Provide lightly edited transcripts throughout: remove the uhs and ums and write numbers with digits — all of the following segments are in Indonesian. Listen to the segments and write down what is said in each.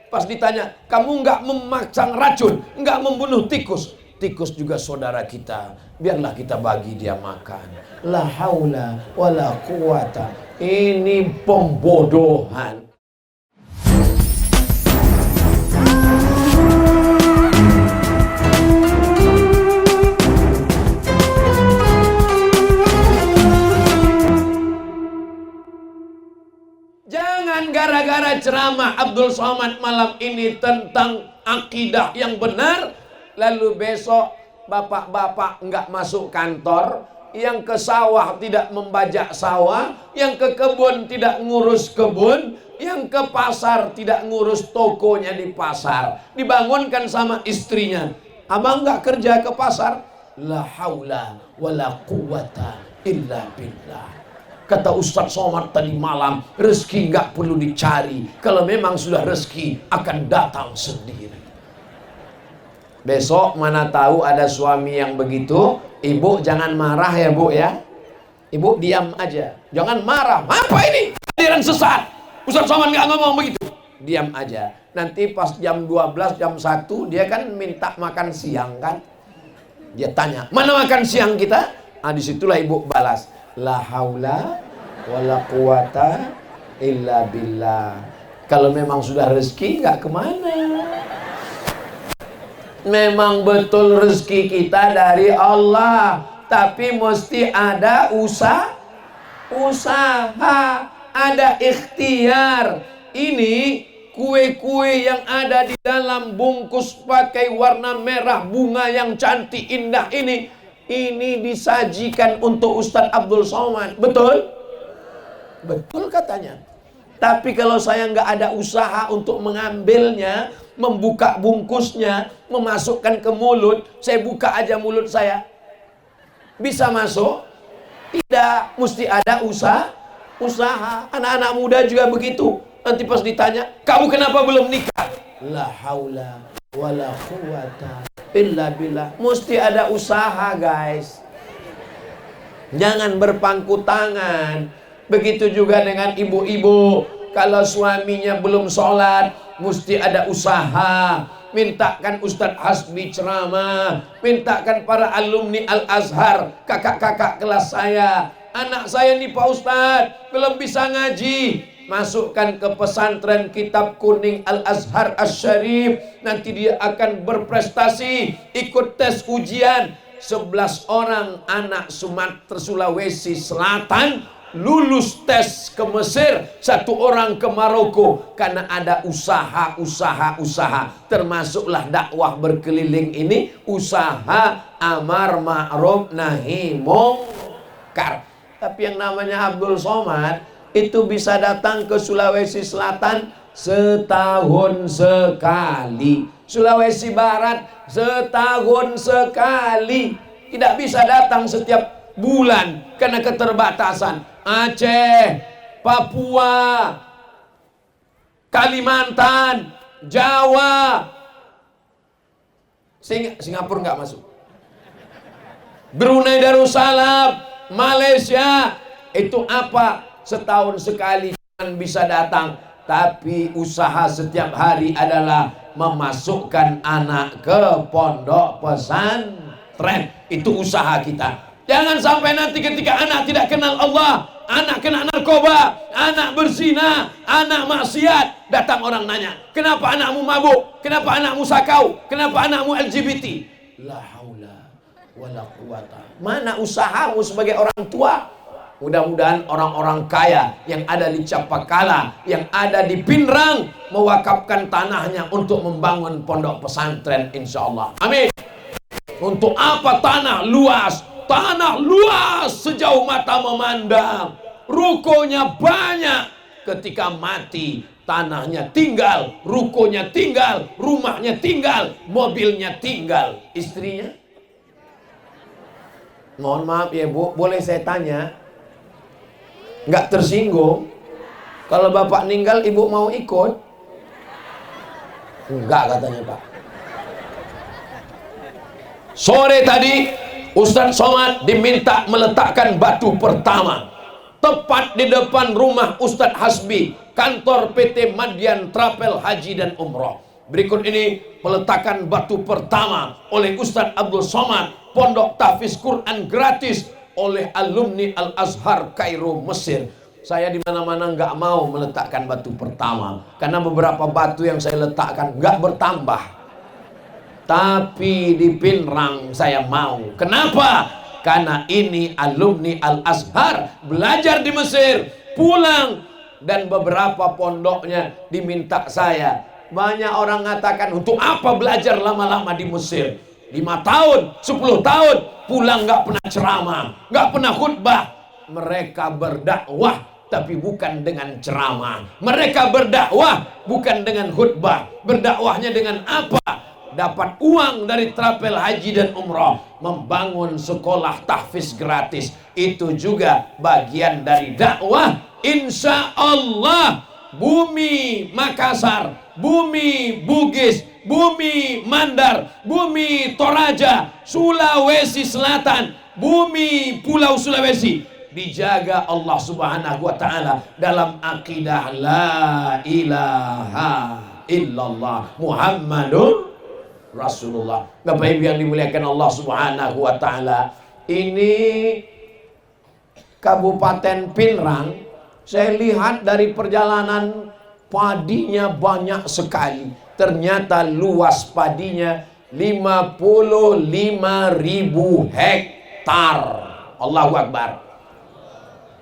Pas ditanya, kamu nggak memasang racun, nggak membunuh tikus. Tikus juga saudara kita, biarlah kita bagi dia makan. La haula wala quwata. Ini pembodohan. Jangan gara-gara ceramah Abdul Somad malam ini tentang akidah yang benar, lalu besok bapak-bapak nggak masuk kantor, yang ke sawah tidak membajak sawah, yang ke kebun tidak ngurus kebun, yang ke pasar tidak ngurus tokonya di pasar. Dibangunkan sama istrinya, abang nggak kerja ke pasar? La haula wala quwata illa billah. Kata Ustadz Somad tadi malam, rezeki nggak perlu dicari. Kalau memang sudah rezeki, akan datang sendiri. Besok mana tahu ada suami yang begitu. Ibu jangan marah ya bu ya. Ibu diam aja. Jangan marah. Apa ini? Aliran sesat. Ustadz Somad nggak ngomong begitu. Diam aja. Nanti pas jam 12, jam 1, dia kan minta makan siang kan. Dia tanya, mana makan siang kita? Ah, disitulah ibu balas. La haula wala quwata illa billah. Kalau memang sudah rezeki nggak kemana. Memang betul rezeki kita dari Allah, tapi mesti ada usaha, ada ikhtiar. Ini kue-kue yang ada di dalam bungkus pakai warna merah, bunga yang cantik indah ini disajikan untuk Ustadz Abdul Somad. Betul? Betul katanya. Tapi kalau saya nggak ada usaha untuk mengambilnya, membuka bungkusnya, memasukkan ke mulut, saya buka aja mulut saya, bisa masuk? Tidak, mesti ada usaha. Anak-anak muda juga begitu. Nanti pas ditanya, kamu kenapa belum nikah? La haula wala quwata illa billah. Mesti ada usaha guys. Jangan berpangku tangan. Begitu juga dengan ibu-ibu. Kalau suaminya belum sholat, mesti ada usaha. Mintakan Ustadz Hasbi ceramah, mintakan para alumni Al-Azhar, kakak-kakak kelas saya, anak saya nih Pak Ustadz belum bisa ngaji, masukkan ke pesantren Kitab Kuning Al-Azhar Asy-Syarif. Nanti dia akan berprestasi, ikut tes ujian. 11 orang anak Sumatera Sulawesi Selatan lulus tes ke Mesir, 1 orang ke Maroko, karena ada usaha. Termasuklah dakwah berkeliling ini usaha amar ma'ruf nahi mungkar. Tapi yang namanya Abdul Somad itu bisa datang ke Sulawesi Selatan setahun sekali, Sulawesi Barat setahun sekali. Tidak bisa datang setiap bulan karena keterbatasan. Aceh, Papua, Kalimantan, Jawa, Singapura nggak masuk, Brunei Darussalam, Malaysia. Itu apa? Setahun sekali kan bisa datang. Tapi usaha setiap hari adalah memasukkan anak ke pondok pesantren. Itu usaha kita. Jangan sampai nanti ketika anak tidak kenal Allah, anak kena narkoba, anak berzina, anak maksiat, datang orang nanya, kenapa anakmu mabuk? Kenapa anakmu sakau? Kenapa anakmu LGBT? La haula wala quwata. Mana usahamu sebagai orang tua? Mudah-mudahan orang-orang kaya yang ada di Capakala, yang ada di Pinrang, mewakafkan tanahnya untuk membangun pondok pesantren, insya Allah. Amin. Untuk apa tanah luas? Tanah luas sejauh mata memandang. Rukonya banyak. Ketika mati, tanahnya tinggal, rukonya tinggal, rumahnya tinggal, mobilnya tinggal. Istrinya? Mohon maaf ya bu, boleh saya tanya? Nggak tersinggung? Kalau bapak meninggal, ibu mau ikut? Enggak katanya pak. Sore tadi Ustadz Somad diminta meletakkan batu pertama. tepat di depan rumah Ustadz Hasbi, kantor PT Madian Travel Haji dan Umroh. Berikut ini peletakan batu pertama oleh Ustadz Abdul Somad, Pondok Tahfiz Quran gratis oleh alumni Al-Azhar Kairo, Mesir. Saya di mana-mana nggak mau meletakkan batu pertama karena beberapa batu yang saya letakkan nggak bertambah. Tapi di Pinrang saya mau. Kenapa? Karena ini alumni Al-Azhar belajar di Mesir, pulang, dan beberapa pondoknya diminta saya. Banyak orang mengatakan, untuk apa belajar lama-lama di Mesir? 5 tahun, 10 tahun, pulang nggak pernah ceramah, nggak pernah khutbah. Mereka berdakwah tapi bukan dengan ceramah. Mereka berdakwah bukan dengan khutbah. Berdakwahnya dengan apa? Dapat uang dari travel haji dan umroh, membangun sekolah tahfiz gratis. Itu juga bagian dari dakwah. Insya Allah bumi Makassar, bumi Bugis, bumi Mandar, bumi Toraja, Sulawesi Selatan, bumi Pulau Sulawesi dijaga Allah Subhanahu wa Ta'ala dalam akidah la ilaha illallah Muhammadun Rasulullah. Bapak Ibu yang dimuliakan Allah Subhanahu wa Ta'ala, ini Kabupaten Pinrang, saya lihat dari perjalanan padinya banyak sekali. Ternyata luas padinya 55.000 hektar. Allahu Akbar.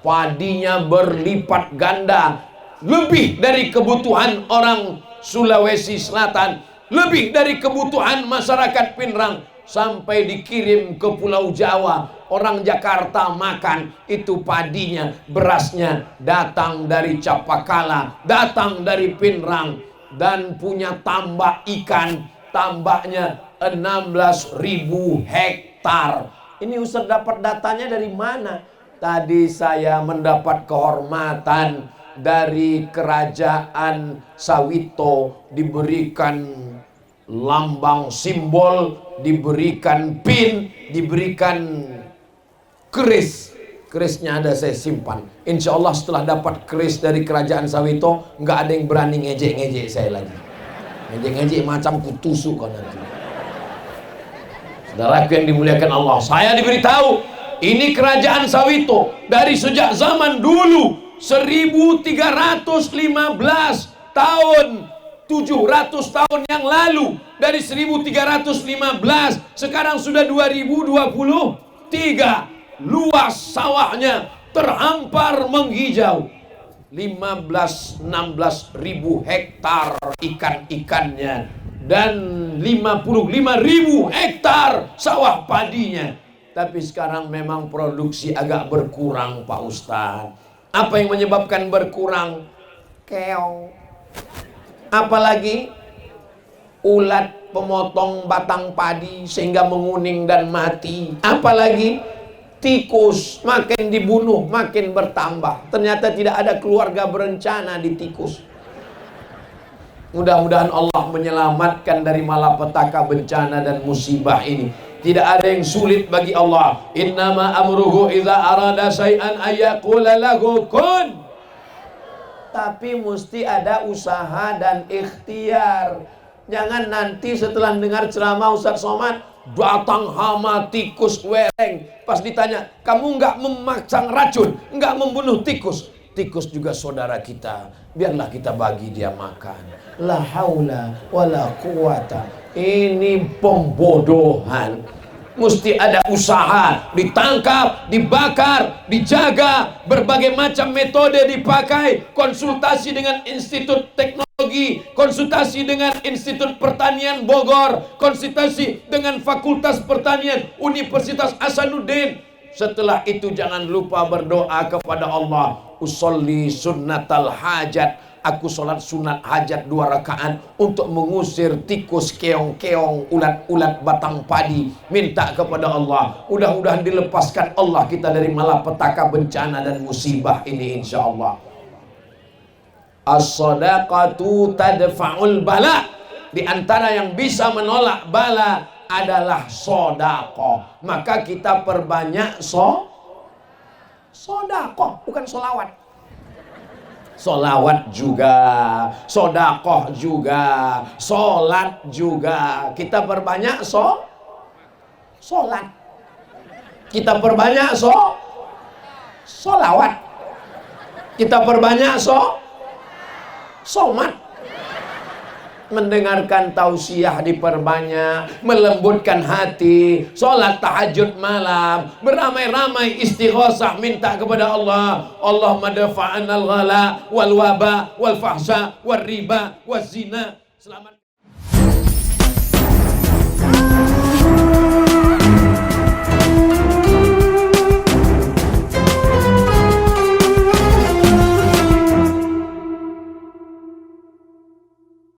Padinya berlipat ganda, lebih dari kebutuhan orang Sulawesi Selatan, lebih dari kebutuhan masyarakat Pinrang, sampai dikirim ke Pulau Jawa. Orang Jakarta makan itu padinya, berasnya datang dari Capakala, datang dari Pinrang, dan punya tambak ikan, tambaknya 16.000 hektar. Ini Ustaz dapat datanya dari mana? Tadi saya mendapat kehormatan dari kerajaan Sawito, diberikan lambang simbol, diberikan pin, diberikan keris. Kerisnya ada saya simpan. Insya Allah setelah dapat keris dari kerajaan Sawito, nggak ada yang berani ngejek-ngejek saya lagi. Ngejek-ngejek macam kutusuk kau nanti. Saudaraku yang dimuliakan Allah, saya diberitahu ini kerajaan Sawito dari sejak zaman dulu 1315 tahun, 700 tahun yang lalu. Dari 1315 sekarang sudah 2023. Luas sawahnya terhampar menghijau. 15-16.000 hektar ikan-ikannya dan 55.000 hektar sawah padinya. Tapi sekarang memang produksi agak berkurang, Pak Ustadz. Apa yang menyebabkan berkurang? Keong. Apalagi ulat pemotong batang padi sehingga menguning dan mati. Apalagi tikus, makin dibunuh makin bertambah. Ternyata tidak ada keluarga berencana di tikus. Mudah-mudahan Allah menyelamatkan dari malapetaka bencana dan musibah ini. Tidak ada yang sulit bagi Allah. Innama amruhu idza arada syai'an ayyaqula lahu kun. Tapi mesti ada usaha dan ikhtiar. Jangan nanti setelah dengar ceramah Ustadz Somad datang hama tikus wereng. Pas ditanya, kamu nggak memasang racun, nggak membunuh tikus. Tikus juga saudara kita. Biarlah kita bagi dia makan. La haula wala quwata. Ini pembodohan. Mesti ada usaha, ditangkap, dibakar, dijaga, berbagai macam metode dipakai, konsultasi dengan Institut Teknologi, konsultasi dengan Institut Pertanian Bogor, konsultasi dengan Fakultas Pertanian Universitas Hasanuddin. Setelah itu jangan lupa berdoa kepada Allah. Usolli sunnatal hajat. Aku sholat sunat hajat 2 rakaat untuk mengusir tikus, keong-keong, ulat-ulat batang padi. Minta kepada Allah, mudah-mudahan dilepaskan Allah kita dari malapetaka bencana dan musibah ini insya Allah. As-sadaqatu tadfa'ul bala. Di antara yang bisa menolak bala adalah sodaqah. Maka kita perbanyak Sodakoh, bukan solawat. Solawat juga, sodakoh juga, solat juga. Kita perbanyak solat. Kita perbanyak solawat. Kita perbanyak somat. Mendengarkan tausiah diperbanyak, melembutkan hati, sholat tahajud malam, beramai-ramai istighosah minta kepada Allah. Allahumma dafa'anal ghala wal waba wal fahsya wal riba wal zina. Selamat